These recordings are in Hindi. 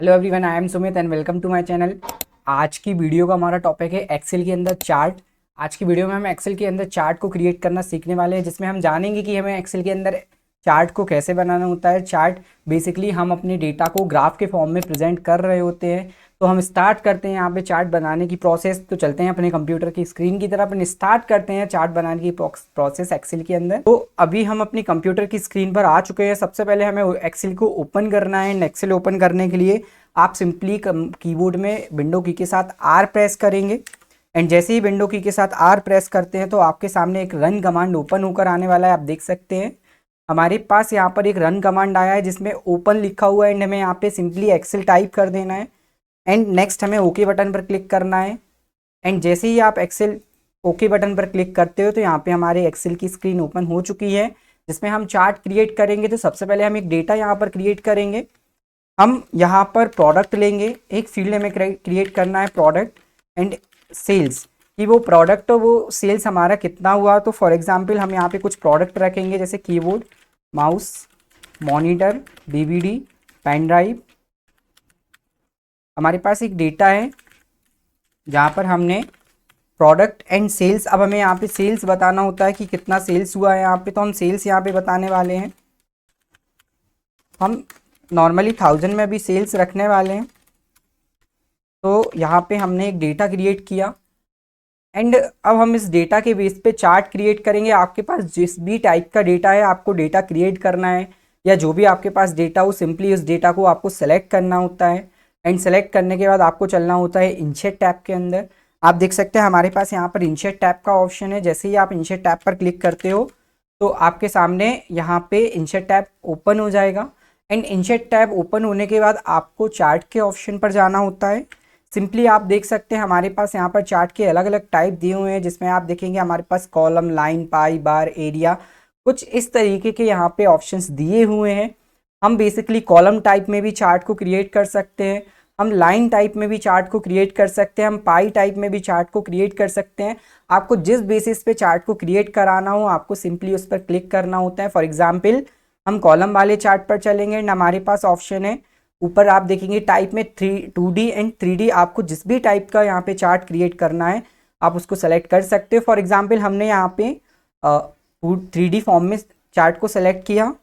Hello everyone, I am Sumit and welcome to my channel. आज की वीडियो का हमारा टॉपिक है एक्सेल के अंदर चार्ट। आज की वीडियो में हम एक्सेल के अंदर चार्ट को क्रिएट करना सीखने वाले हैं, जिसमें हम जानेंगे कि हमें एक्सेल के अंदर चार्ट को कैसे बनाना होता है। चार्ट बेसिकली हम अपने डेटा को ग्राफ के फॉर्म में प्रेजेंट कर रहे होते हैं। तो हम स्टार्ट करते हैं यहाँ पे चार्ट बनाने की प्रोसेस। तो चलते हैं अपने कंप्यूटर की स्क्रीन की तरफ और स्टार्ट करते हैं चार्ट बनाने की प्रोसेस एक्सेल के अंदर। तो अभी हम अपनी कंप्यूटर की स्क्रीन पर आ चुके हैं। सबसे पहले हमें एक्सेल को ओपन करना है। एक्सेल ओपन करने के लिए आप सिंपली कीबोर्ड में विंडो की के साथ आर प्रेस करेंगे एंड जैसे ही विंडो की के साथ आर प्रेस करते हैं तो आपके सामने एक रन कमांड ओपन होकर आने वाला है। आप देख सकते हैं हमारे पास यहाँ पर एक रन कमांड आया है जिसमें ओपन लिखा हुआ है एंड हमें यहाँ पे सिंपली एक्सेल टाइप कर देना है एंड नेक्स्ट हमें ओके बटन पर क्लिक करना है। एंड जैसे ही आप एक्सेल ओके बटन पर क्लिक करते हो तो यहाँ पे हमारे एक्सेल की स्क्रीन ओपन हो चुकी है जिसमें हम चार्ट क्रिएट करेंगे। तो सबसे पहले हम एक डेटा यहाँ पर क्रिएट करेंगे। हम यहाँ पर प्रोडक्ट लेंगे, एक फील्ड हमें क्रिएट करना है प्रोडक्ट एंड सेल्स कि वो प्रोडक्ट और वो सेल्स हमारा कितना हुआ। तो फॉर एग्जांपल हम यहाँ पे कुछ प्रोडक्ट रखेंगे जैसे keyboard, mouse, monitor, DVD, pen drive. हमारे पास एक डेटा है जहाँ पर हमने प्रोडक्ट एंड सेल्स, अब हमें यहाँ पे सेल्स बताना होता है कि कितना सेल्स हुआ है यहाँ पे। तो हम सेल्स यहाँ पे बताने वाले हैं। हम नॉर्मली 1000 में भी सेल्स रखने वाले हैं। तो यहाँ पे हमने एक डेटा क्रिएट किया एंड अब हम इस डेटा के बेस पे चार्ट क्रिएट करेंगे। आपके पास जिस भी टाइप का डेटा है आपको डेटा क्रिएट करना है या जो भी आपके पास डेटा हो, सिंपली उस डेटा को आपको सेलेक्ट करना होता है एंड सेलेक्ट करने के बाद आपको चलना होता है इंसर्ट टैब के अंदर। आप देख सकते हैं हमारे पास यहाँ पर इंसर्ट टैब का ऑप्शन है। जैसे ही आप इंसर्ट टैब पर क्लिक करते हो तो आपके सामने यहाँ पे इंसर्ट टैब ओपन हो जाएगा एंड इंसर्ट टैब ओपन होने के बाद आपको चार्ट के ऑप्शन पर जाना होता है। सिंपली आप देख सकते हैं हमारे पास यहाँ पर चार्ट के अलग अलग टाइप दिए हुए हैं जिसमें आप देखेंगे हमारे पास कॉलम, लाइन, पाई, बार, एरिया, कुछ इस तरीके के यहाँ पे ऑप्शंस दिए हुए हैं। हम बेसिकली कॉलम टाइप में भी चार्ट को क्रिएट कर सकते हैं, हम लाइन टाइप में भी चार्ट को क्रिएट कर सकते हैं, हम पाई टाइप में भी चार्ट को क्रिएट कर सकते हैं। आपको जिस बेसिस पे चार्ट को क्रिएट कराना हो आपको सिंपली उस पर क्लिक करना होता है। फॉर एग्जाम्पल हम कॉलम वाले चार्ट पर चलेंगे एंड हमारे पास ऑप्शन है ऊपर आप देखेंगे टाइप में 2D एंड 3D। आपको जिस भी टाइप का यहाँ पे चार्ट क्रिएट करना है आप उसको सेलेक्ट कर सकते हो। फॉर एग्जांपल हमने यहाँ पे 3D फॉर्म में चार्ट को सेलेक्ट किया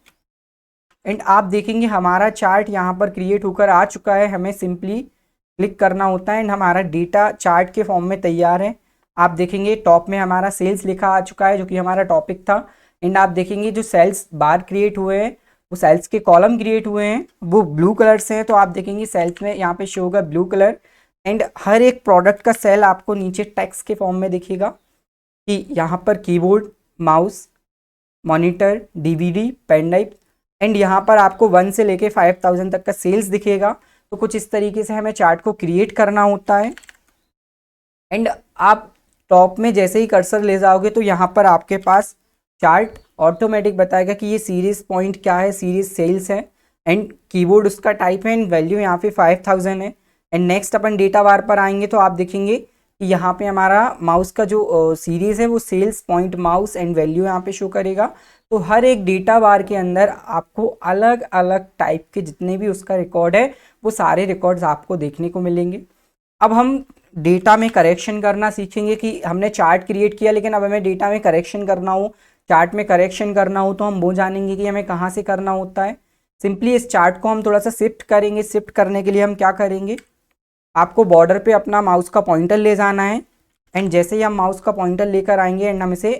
एंड आप देखेंगे हमारा चार्ट यहाँ पर क्रिएट होकर आ चुका है। हमें सिंपली क्लिक करना होता है एंड हमारा डेटा चार्ट के फॉर्म में तैयार है। आप देखेंगे टॉप में हमारा सेल्स लिखा आ चुका है जो कि हमारा टॉपिक था एंड आप देखेंगे जो सेल्स बार क्रिएट हुए हैं, वो सेल्स के कॉलम क्रिएट हुए हैं, वो ब्लू कलर से हैं। तो आप देखेंगे सेल्स में यहाँ पे शो होगा ब्लू कलर एंड हर एक प्रोडक्ट का सेल आपको नीचे टेक्स्ट के फॉर्म में दिखेगा कि यहाँ पर keyboard, mouse, monitor, DVD, pen drive and यहाँ पर आपको 1 से लेके 5000 तक का सेल्स दिखेगा। तो कुछ इस तरीके से हमें चार्ट को क्रिएट करना होता है एंड आप टॉप में जैसे ही कर्सर ले जाओगे तो यहाँ पर आपके पास चार्ट ऑटोमेटिक बताएगा कि ये सीरीज पॉइंट क्या है, सीरीज सेल्स है एंड कीबोर्ड उसका टाइप है एंड वैल्यू यहाँ पे 5000 है। एंड नेक्स्ट अपन डेटा बार पर आएंगे तो आप देखेंगे कि यहाँ पे हमारा माउस का जो सीरीज है वो sales point mouse and value यहाँ पे शो करेगा। तो हर एक डेटा बार के अंदर आपको अलग अलग टाइप के जितने भी उसका रिकॉर्ड है वो सारे रिकॉर्ड्स आपको देखने को मिलेंगे। अब हम डेटा में करेक्शन करना सीखेंगे कि हमने चार्ट क्रिएट किया लेकिन अब हमें डेटा में करेक्शन करना हो, चार्ट में करेक्शन करना हो तो हम वो जानेंगे कि हमें कहाँ से करना होता है। सिंपली इस चार्ट को हम थोड़ा सा शिफ्ट करेंगे। शिफ्ट करने के लिए हम क्या करेंगे, आपको बॉर्डर पे अपना माउस का पॉइंटर ले जाना है एंड जैसे ही हम माउस का पॉइंटर लेकर आएंगे एंड हम इसे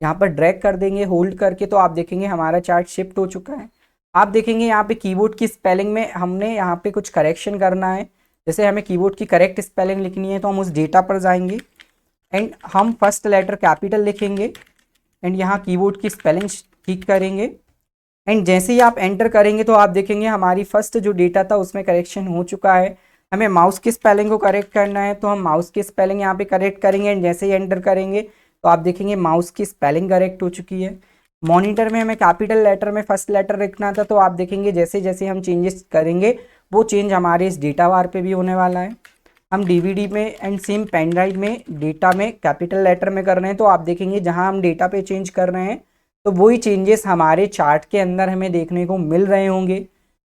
यहाँ पर ड्रैग कर देंगे होल्ड करके तो आप देखेंगे हमारा चार्ट शिफ्ट हो चुका है। आप देखेंगे यहाँ पे कीबोर्ड की स्पेलिंग में हमने यहाँ पे कुछ करेक्शन करना है। जैसे हमें कीबोर्ड की करेक्ट स्पेलिंग लिखनी है तो हम उस डेटा पर जाएंगे एंड हम फर्स्ट लेटर कैपिटल लिखेंगे एंड यहाँ कीबोर्ड की स्पेलिंग ठीक करेंगे एंड जैसे ही आप एंटर करेंगे तो आप देखेंगे हमारी फर्स्ट जो डेटा था उसमें करेक्शन हो चुका है। हमें माउस की स्पेलिंग को करेक्ट करना है तो हम माउस की स्पेलिंग यहाँ पे करेक्ट करेंगे एंड जैसे ही एंटर करेंगे तो आप देखेंगे माउस की स्पेलिंग करेक्ट हो चुकी है। मॉनिटर में हमें कैपिटल लेटर में फर्स्ट लेटर लिखना था तो आप देखेंगे जैसे जैसे हम चेंजेस करेंगे वो चेंज हमारे इस डेटा बार पे भी होने वाला है। हम डीवीडी में एंड सेम पेन ड्राइव में डेटा में कैपिटल लेटर में कर रहे हैं तो आप देखेंगे जहां हम डेटा पे चेंज कर रहे हैं तो वही चेंजेस हमारे चार्ट के अंदर हमें देखने को मिल रहे होंगे।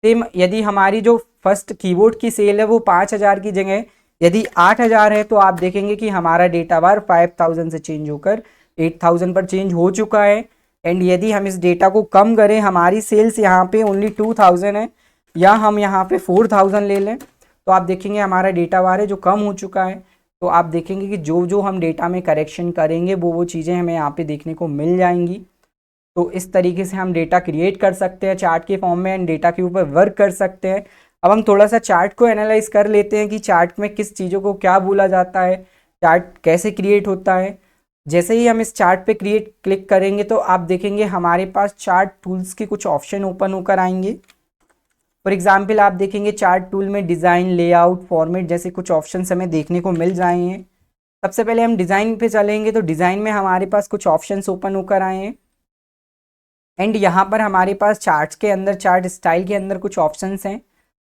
सेम यदि हमारी जो फर्स्ट कीबोर्ड की सेल है वो 5,000 की जगह यदि 8,000 है तो आप देखेंगे कि हमारा डेटा बार 5,000 से चेंज होकर 8,000 पर चेंज हो चुका है। एंड यदि हम इस डेटा को कम करें, हमारी सेल्स यहाँ पे ओनली 2,000 है या हम यहाँ पे 4,000 ले लें, तो आप देखेंगे हमारा डेटा बार है जो कम हो चुका है। तो आप देखेंगे कि जो जो हम डेटा में करेक्शन करेंगे वो चीज़ें हमें यहाँ पे देखने को मिल जाएंगी। तो इस तरीके से हम डेटा क्रिएट कर सकते हैं चार्ट के फॉर्म में एंड डेटा के ऊपर वर्क कर सकते हैं। अब हम थोड़ा सा चार्ट को एनालाइज कर लेते हैं कि चार्ट में किस चीज़ों को क्या बोला जाता है, चार्ट कैसे क्रिएट होता है। जैसे ही हम इस चार्ट पे क्लिक करेंगे तो आप देखेंगे हमारे पास चार्ट टूल्स के कुछ ऑप्शन ओपन होकर आएंगे। फॉर एग्जाम्पल आप देखेंगे चार्ट टूल में डिज़ाइन, लेआउट, फॉर्मेट जैसे कुछ ऑप्शंस हमें देखने को मिल जाएंगे। सबसे पहले हम डिज़ाइन पे चलेंगे तो डिज़ाइन में हमारे पास कुछ ऑप्शंस ओपन होकर आए हैं एंड यहाँ पर हमारे पास चार्ट्स के अंदर, चार्ट स्टाइल के अंदर कुछ ऑप्शंस हैं।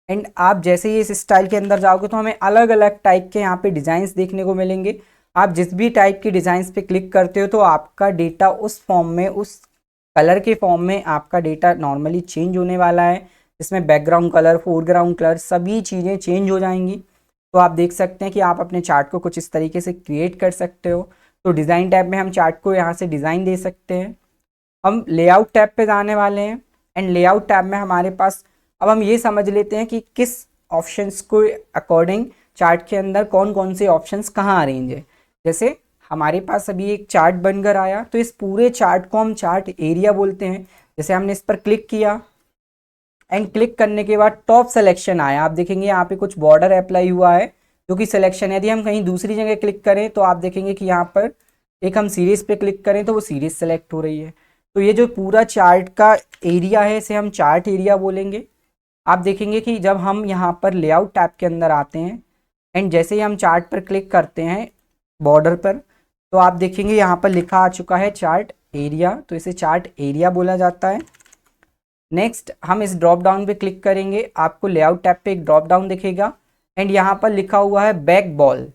एंड आप जैसे ही इस स्टाइल के अंदर जाओगे तो हमें अलग अलग टाइप के यहाँ पे डिज़ाइंस देखने को मिलेंगे। आप जिस भी टाइप के डिज़ाइंस पे क्लिक करते हो तो आपका डेटा उस फॉर्म में, उस कलर के फॉर्म में आपका डेटा नॉर्मली चेंज होने वाला है। इसमें बैकग्राउंड कलर, फोरग्राउंड कलर सभी चीज़ें चेंज हो जाएंगी। तो आप देख सकते हैं कि आप अपने चार्ट को कुछ इस तरीके से क्रिएट कर सकते हो। तो डिज़ाइन टैब में हम चार्ट को यहाँ से डिज़ाइन दे सकते हैं। हम लेआउट टैब पे जाने वाले हैं एंड लेआउट टैब में हमारे पास अब हम ये समझ लेते हैं कि किस ऑप्शंस को अकॉर्डिंग चार्ट के अंदर कौन कौन से ऑप्शंस कहाँ अरेंज है। जैसे हमारे पास अभी एक चार्ट बनकर आया तो इस पूरे चार्ट को हम चार्ट एरिया बोलते हैं। जैसे हमने इस पर क्लिक किया एंड क्लिक करने के बाद टॉप सिलेक्शन आया, आप देखेंगे यहाँ पे कुछ बॉर्डर अप्लाई हुआ है जो कि सिलेक्शन है। यदि हम कहीं दूसरी जगह क्लिक करें तो आप देखेंगे कि यहाँ पर एक हम सीरीज पे क्लिक करें तो वो सीरीज सेलेक्ट हो रही है। तो ये जो पूरा चार्ट का एरिया है इसे हम चार्ट एरिया बोलेंगे। आप देखेंगे कि जब हम यहाँ पर लेआउट टैब के अंदर आते हैं एंड जैसे ही हम चार्ट पर क्लिक करते हैं बॉर्डर पर तो आप देखेंगे यहाँ पर लिखा आ चुका है चार्ट एरिया, तो इसे चार्ट एरिया बोला जाता है। नेक्स्ट हम इस ड्रॉप डाउन पे क्लिक करेंगे, आपको लेआउट टैब पे एक ड्रॉप डाउन दिखेगा एंड यहाँ पर लिखा हुआ है बैक बॉल।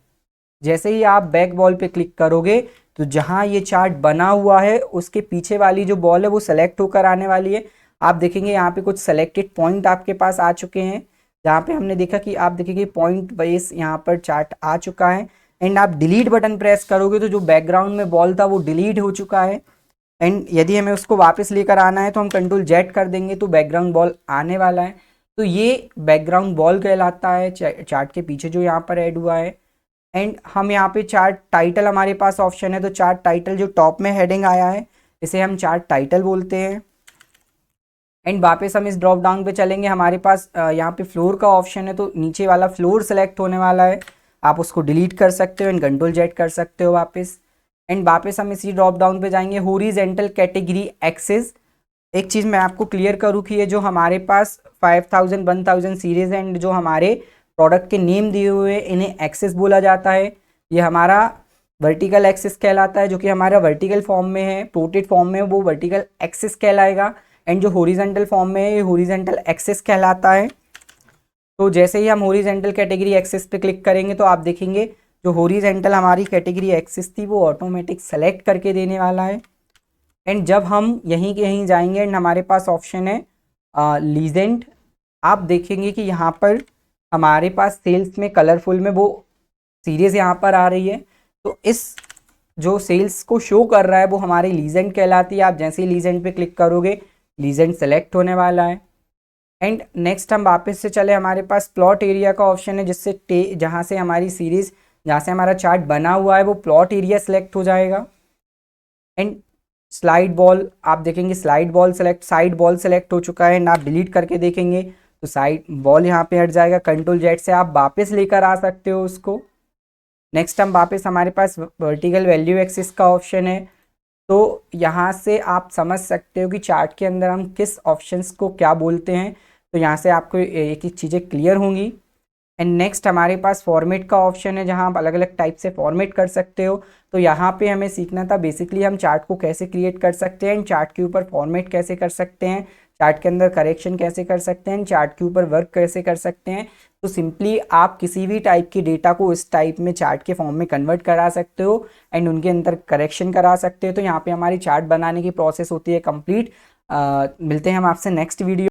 जैसे ही आप बैक बॉल पे क्लिक करोगे तो जहाँ ये चार्ट बना हुआ है उसके पीछे वाली जो बॉल है वो सेलेक्ट होकर आने वाली है। आप देखेंगे यहाँ पे कुछ सेलेक्टेड पॉइंट आपके पास आ चुके हैं, जहाँ पे हमने देखा कि आप देखेंगे पॉइंट वाइज यहाँ पर चार्ट आ चुका है एंड आप डिलीट बटन प्रेस करोगे तो जो बैकग्राउंड में बॉल था वो डिलीट हो चुका है। एंड यदि हमें उसको वापस लेकर आना है तो हम कंट्रोल जेड कर देंगे तो बैकग्राउंड बॉल आने वाला है। तो ये बैकग्राउंड बॉल कहलाता है चार्ट के पीछे जो यहाँ पर ऐड हुआ है। एंड हम यहाँ पे चार्ट टाइटल हमारे पास ऑप्शन है, तो चार्ट टाइटल जो टॉप में हेडिंग आया है इसे हम चार्ट टाइटल बोलते हैं। एंड वापस हम इस ड्रॉप डाउन पे चलेंगे, हमारे पास यहाँ पे फ्लोर का ऑप्शन है तो नीचे वाला फ्लोर सेलेक्ट होने वाला है, आप उसको डिलीट कर सकते हो एंड कंट्रोल जेड कर सकते हो वापस। एंड वापस हम इसी ड्रॉप डाउन पे जाएंगे हॉरिजॉन्टल कैटेगरी एक्सेस। एक चीज़ मैं आपको क्लियर करूँ कि ये जो हमारे पास 5,000 1,000 सीरीज एंड जो हमारे प्रोडक्ट के नेम दिए हुए हैं इन्हें एक्सेस बोला जाता है। ये हमारा वर्टिकल एक्सेस कहलाता है, जो कि हमारा वर्टिकल फॉर्म में है, प्लोटेड फॉर्म में वो वर्टिकल एक्सेस कहलाएगा। एंड जो हॉरिजॉन्टल फॉर्म में है ये हॉरिजॉन्टल एक्सेस कहलाता है। तो जैसे ही हम हॉरिजॉन्टल कैटेगरी एक्सेस पे क्लिक करेंगे तो आप देखेंगे जो हॉरिजॉन्टल हमारी कैटेगरी एक्सेस थी वो ऑटोमेटिक सेलेक्ट करके देने वाला है। एंड जब हम यहीं के यहीं जाएंगे एंड हमारे पास ऑप्शन है लीजेंड, आप देखेंगे कि यहाँ पर हमारे पास सेल्स में कलरफुल में वो सीरीज यहाँ पर आ रही है। तो इस जो सेल्स को शो कर रहा है वो हमारी लीजेंड कहलाती है। आप जैसे ही लीजेंड पे क्लिक करोगे लीजेंड सेलेक्ट होने वाला है। एंड नेक्स्ट हम वापस से चले, हमारे पास प्लॉट एरिया का ऑप्शन है जिससे जहाँ से हमारी सीरीज, जहाँ से हमारा चार्ट बना हुआ है वो प्लॉट एरिया सेलेक्ट हो जाएगा। एंड स्लाइड बॉल, आप देखेंगे slide ball select, side ball select हो चुका है एंड आप डिलीट करके देखेंगे तो साइड बॉल यहाँ पे हट जाएगा। कंट्रोल जेड से आप वापस लेकर आ सकते हो उसको। नेक्स्ट हम वापस, हमारे पास वर्टिकल वैल्यू एक्सिस का ऑप्शन है, तो यहाँ से आप समझ सकते हो कि चार्ट के अंदर हम किस ऑप्शंस को क्या बोलते हैं। तो यहाँ से आपको एक एक चीज़ें क्लियर होंगी। एंड नेक्स्ट हमारे पास फॉर्मेट का ऑप्शन है जहाँ आप अलग अलग टाइप से फॉर्मेट कर सकते हो। तो यहाँ पे हमें सीखना था बेसिकली हम चार्ट को कैसे क्रिएट कर सकते हैं, चार्ट के ऊपर फॉर्मेट कैसे कर सकते हैं, चार्ट के अंदर करेक्शन कैसे कर सकते हैं, चार्ट के ऊपर वर्क कैसे कर सकते हैं। तो सिंपली आप किसी भी टाइप की डेटा को इस टाइप में चार्ट के फॉर्म में कन्वर्ट करा सकते हो एंड उनके अंदर करेक्शन करा सकते हो। तो यहाँ पे हमारी चार्ट बनाने की प्रोसेस होती है कंप्लीट। मिलते हैं हम आपसे नेक्स्ट वीडियो।